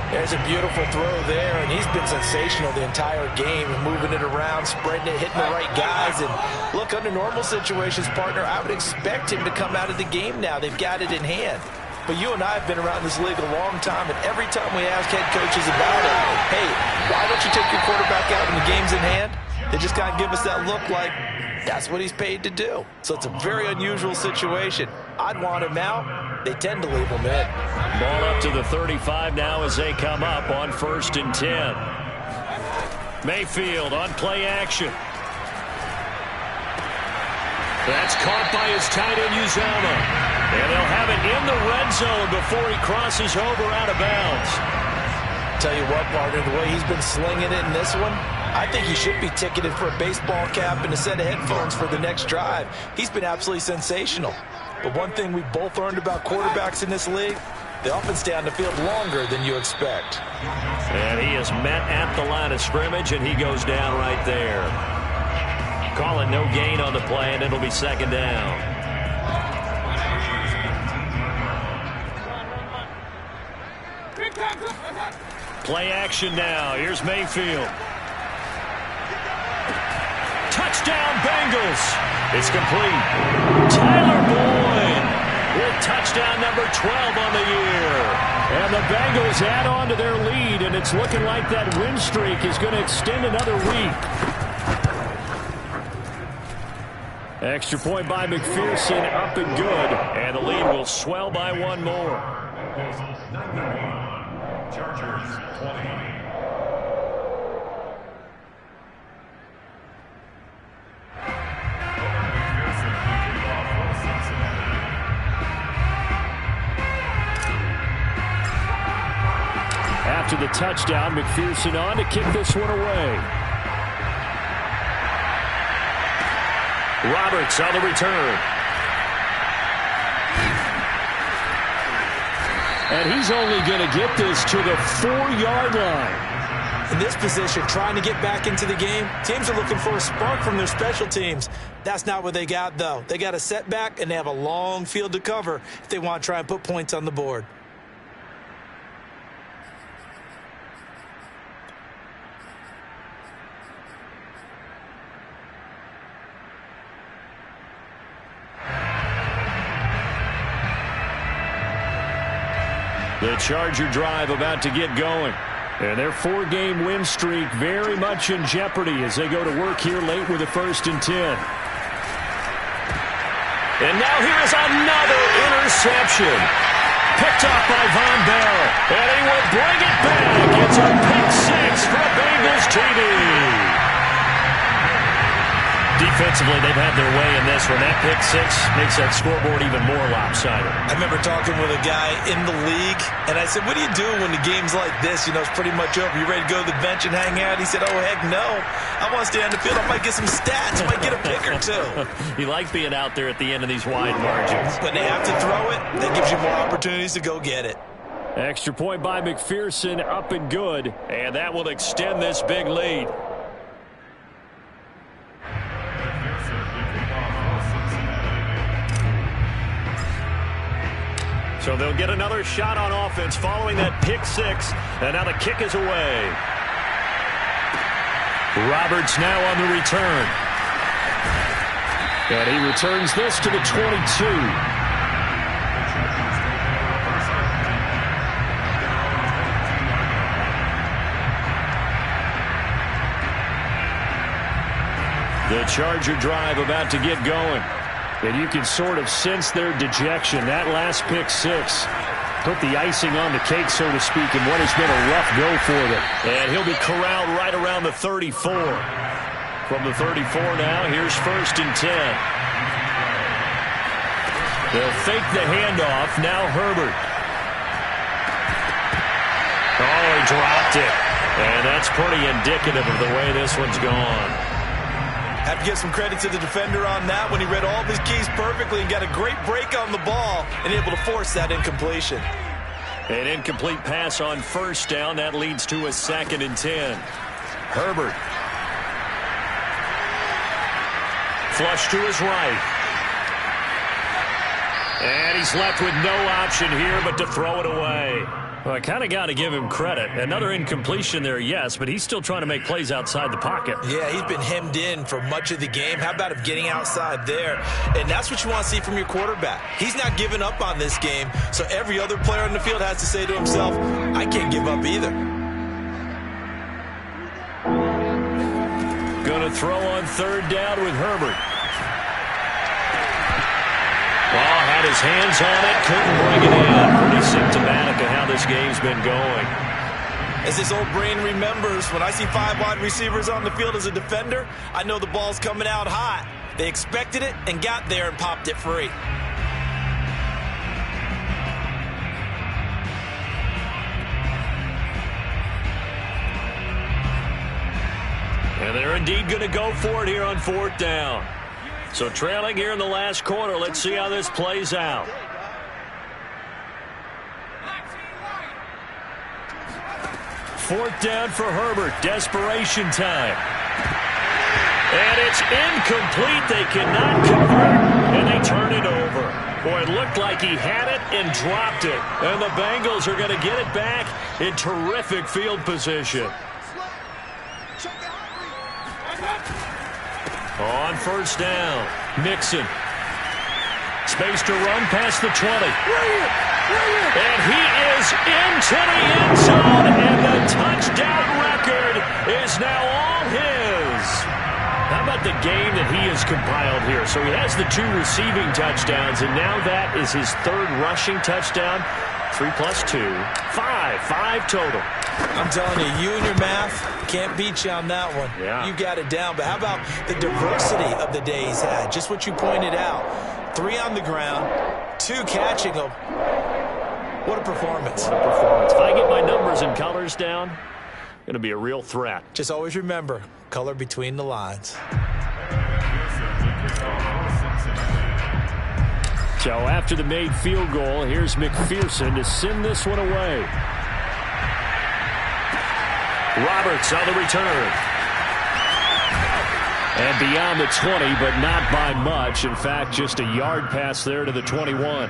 There's a beautiful throw there, and he's been sensational the entire game, moving it around, spreading it, hitting the right guys. And look, under normal situations, partner, I would expect him to come out of the game now. They've got it in hand. But you and I have been around this league a long time, and every time we ask head coaches about it, hey, why don't you take your quarterback out when the game's in hand? They just kind of give us that look like, that's what he's paid to do. So it's a very unusual situation. I'd want him out. They tend to leave him in. Ball up to the 35 now as they come up on 1st and 10. Mayfield on play action. That's caught by his tight end, Uzomah. And they'll have it in the red zone before he crosses over out of bounds. Tell you what, partner, the way he's been slinging it in this one, I think he should be ticketed for a baseball cap and a set of headphones for the next drive. He's been absolutely sensational. But one thing we both learned about quarterbacks in this league, they often stay on the field longer than you expect. And he is met at the line of scrimmage, and he goes down right there. Call it no gain on the play, and it'll be second down. Play action now. Here's Mayfield. Touchdown, Bengals. It's complete. Tyler Boyd with touchdown number 12 on the year. And the Bengals add on to their lead, and it's looking like that win streak is going to extend another week. Extra point by McPherson, up and good. And the lead will swell by one more. Chargers 20. After the touchdown, McPherson on to kick this one away. Roberts on the return. And he's only going to get this to the 4-yard line. In this position, trying to get back into the game, teams are looking for a spark from their special teams. That's not what they got, though. They got a setback, and they have a long field to cover if they want to try and put points on the board. The Charger drive about to get going. And their 4-game win streak very much in jeopardy as they go to work here late with a 1st and 10. And now here is another interception. Picked off by Von Bell. And he will bring it back. It's a pick 6 for Bengals TD. Defensively, they've had their way in this one. That pick 6 makes that scoreboard even more lopsided. I remember talking with a guy in the league, and I said, what do you do when the game's like this? You know, it's pretty much over. You ready to go to the bench and hang out? He said, oh, heck no. I want to stay on the field. I might get some stats. I might get a pick or two. You like being out there at the end of these wide margins. When they have to throw it, that gives you more opportunities to go get it. Extra point by McPherson, up and good. And that will extend this big lead. So they'll get another shot on offense following that pick six. And now the kick is away. Roberts now on the return. And he returns this to the 22. The Charger drive about to get going. And you can sort of sense their dejection. That last pick six put the icing on the cake, so to speak, in what has been a rough go for them. And he'll be corralled right around the 34. From the 34 now, here's 1st and 10. They'll fake the handoff. Now Herbert. Oh, he dropped it. And that's pretty indicative of the way this one's gone. Have to give some credit to the defender on that when he read all of his keys perfectly and got a great break on the ball and able to force that incompletion. An incomplete pass on 1st down. That leads to a 2nd and 10. Herbert. Flush to his right. And he's left with no option here but to throw it away. Well, I kind of got to give him credit. Another incompletion there, yes, but he's still trying to make plays outside the pocket. Yeah, he's been hemmed in for much of the game. How about him getting outside there? And that's what you want to see from your quarterback. He's not giving up on this game, so every other player on the field has to say to himself, I can't give up either. Going to throw on 3rd down with Herbert. Ball had his hands on it, couldn't bring it in. Pretty symptomatic of how this game's been going. As this old brain remembers, when I see 5 wide receivers on the field as a defender, I know the ball's coming out hot. They expected it and got there and popped it free. And they're indeed going to go for it here on 4th down. So trailing here in the last quarter. Let's see how this plays out. Fourth down for Herbert. Desperation time. And it's incomplete. They cannot convert, and they turn it over. Boy, it looked like he had it and dropped it. And the Bengals are going to get it back in terrific field position. On 1st down, Mixon. Space to run past the 20. And he is into the end zone, and the touchdown record is now all his. How about the game that he has compiled here? So he has the 2 receiving touchdowns, and now that is his 3rd rushing touchdown. 3 plus 2, 5 total. I'm telling you, you and your math can't beat you on that one. Yeah. You got it down. But how about the diversity of the day he's had? Just what you pointed out. 3 on the ground, 2 catching them. What a performance. What a performance. If I get my numbers and colors down, going to be a real threat. Just always remember, color between the lines. So after the made field goal, here's McPherson to send this one away. Roberts on the return. And beyond the 20, but not by much. In fact, just a yard pass there to the 21.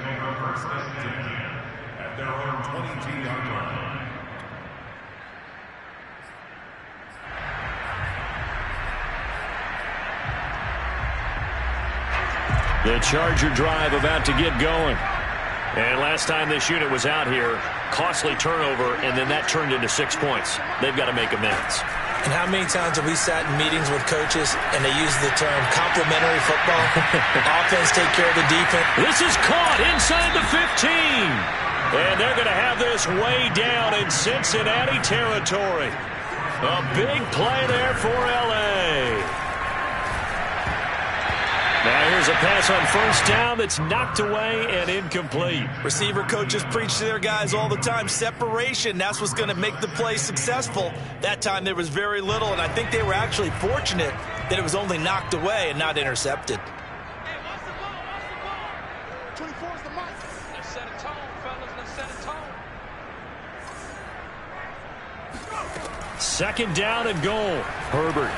The Charger drive about to get going. And last time this unit was out here, costly turnover, and then that turned into 6 points. They've got to make amends. And how many times have we sat in meetings with coaches and they use the term complementary football? Offense take care of the defense. This is caught inside the 15. And they're going to have this way down in Cincinnati territory. A big play there for L.A. Now here's a pass on 1st down that's knocked away and incomplete. Receiver coaches preach to their guys all the time. Separation, that's what's going to make the play successful. That time there was very little, and I think they were actually fortunate that it was only knocked away and not intercepted. Hey, what's the ball? 24's the mic. Let's set a tone, fellas. Let's set a tone. Second down and goal. Herbert.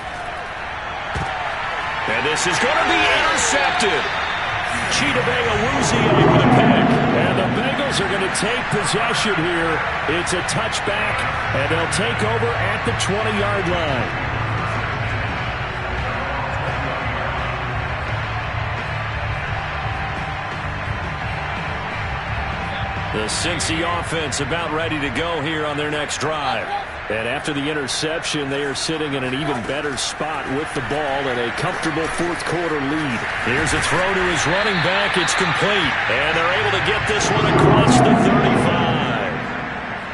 And this is going to be intercepted. Chidobe Awuzie with a pick. And the Bengals are going to take possession here. It's a touchback, and they'll take over at the 20-yard line. The Cincy offense about ready to go here on their next drive. And after the interception, they are sitting in an even better spot with the ball and a comfortable fourth-quarter lead. Here's a throw to his running back. It's complete. And they're able to get this one across the 35.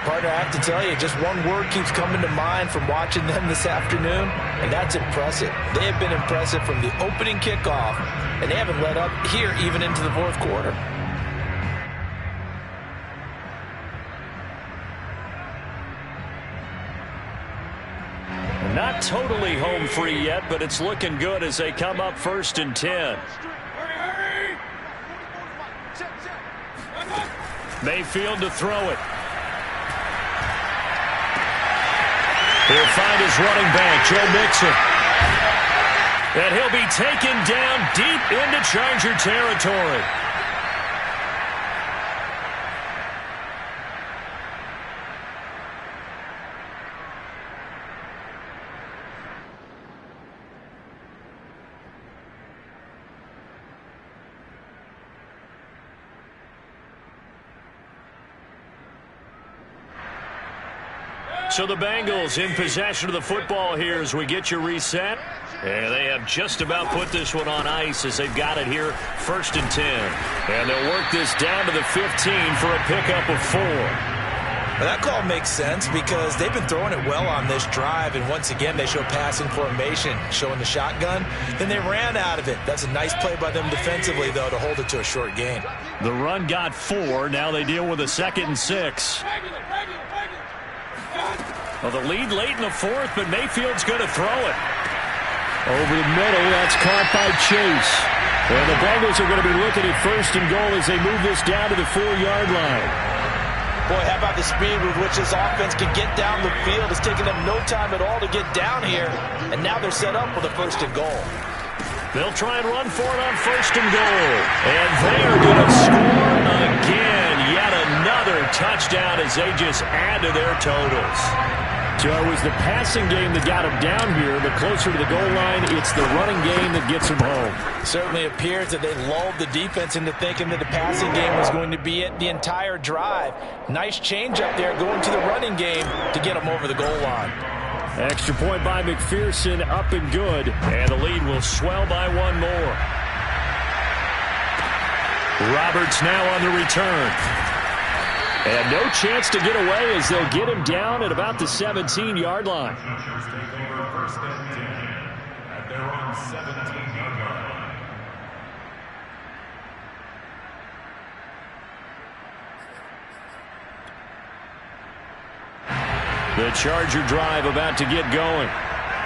Partner, I have to tell you, just one word keeps coming to mind from watching them this afternoon, and that's impressive. They have been impressive from the opening kickoff, and they haven't let up here even into the fourth quarter. Not totally home free yet, but it's looking good as they come up 1st and 10. Mayfield to throw it. He'll find his running back, Joe Mixon. And he'll be taken down deep into Charger territory. So the Bengals in possession of the football here as we get you reset. And they have just about put this one on ice as they've got it here 1st and 10. And they'll work this down to the 15 for a pickup of 4. Well, that call makes sense because they've been throwing it well on this drive, and once again they show passing formation, showing the shotgun. Then they ran out of it. That's a nice play by them defensively, though, to hold it to a short gain. The run got 4. Now they deal with a 2nd and 6. Well, the lead late in the fourth, but Mayfield's going to throw it. Over the middle, that's caught by Chase. And the Bengals are going to be looking at 1st and goal as they move this down to the 4-yard line. Boy, how about the speed with which this offense can get down the field? It's taken them no time at all to get down here, and now they're set up with a 1st and goal. They'll try and run for it on 1st and goal. And they are going to score again. Yet another touchdown as they just add to their totals. So it was the passing game that got him down here, but closer to the goal line, it's the running game that gets him home. Certainly appears that they lulled the defense into thinking that the passing game was going to be it the entire drive. Nice change up there going to the running game to get them over the goal line. Extra point by McPherson, up and good. And the lead will swell by 1 more. Roberts now on the return. And no chance to get away as they'll get him down at about the 17-yard line. The Charger drive about to get going.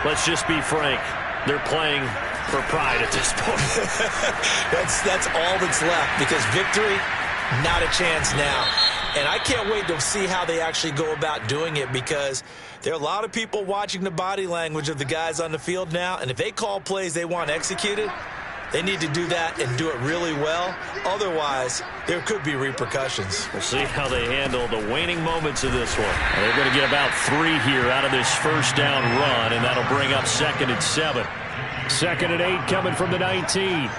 Let's just be frank. They're playing for pride at this point. That's all that's left because victory, not a chance now. And I can't wait to see how they actually go about doing it because there are a lot of people watching the body language of the guys on the field now. And if they call plays they want executed, they need to do that and do it really well. Otherwise, there could be repercussions. We'll see how they handle the waning moments of this one. They're going to get about 3 here out of this 1st down run, and that'll bring up 2nd and 7. 2nd and 8 coming from the 19.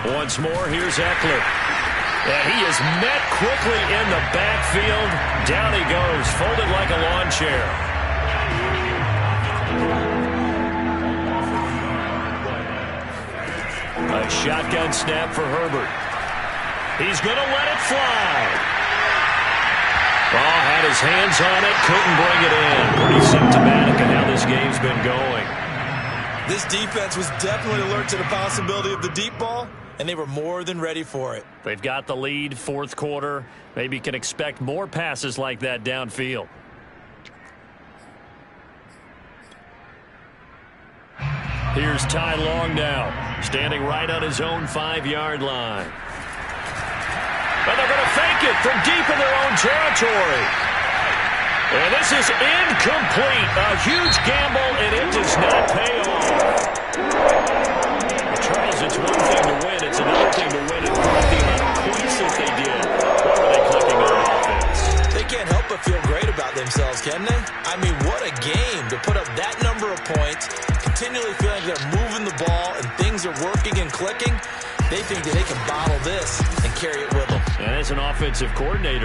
Once more, here's Eckler. And he is met quickly in the backfield. Down he goes, folded like a lawn chair. A shotgun snap for Herbert. He's going to let it fly. Ball had his hands on it, couldn't bring it in. Pretty symptomatic of how this game's been going. This defense was definitely alert to the possibility of the deep ball, and they were more than ready for it. They've got the lead, 4th quarter. Maybe can expect more passes like that downfield. Here's Ty Long now, standing right on his own 5-yard line. And they're going to fake it from deep in their own territory. And this is incomplete. A huge gamble, and it does not pay off. Charles, it's one thing to win. It's another thing to win and put the amount of points that they did. What were they clicking on offense? They can't help but feel great about themselves, can they? I mean, what a game to put up that number of points, continually feeling like they're moving the ball and things are working and clicking. They think that they can bottle this and carry it with them. And as an offensive coordinator,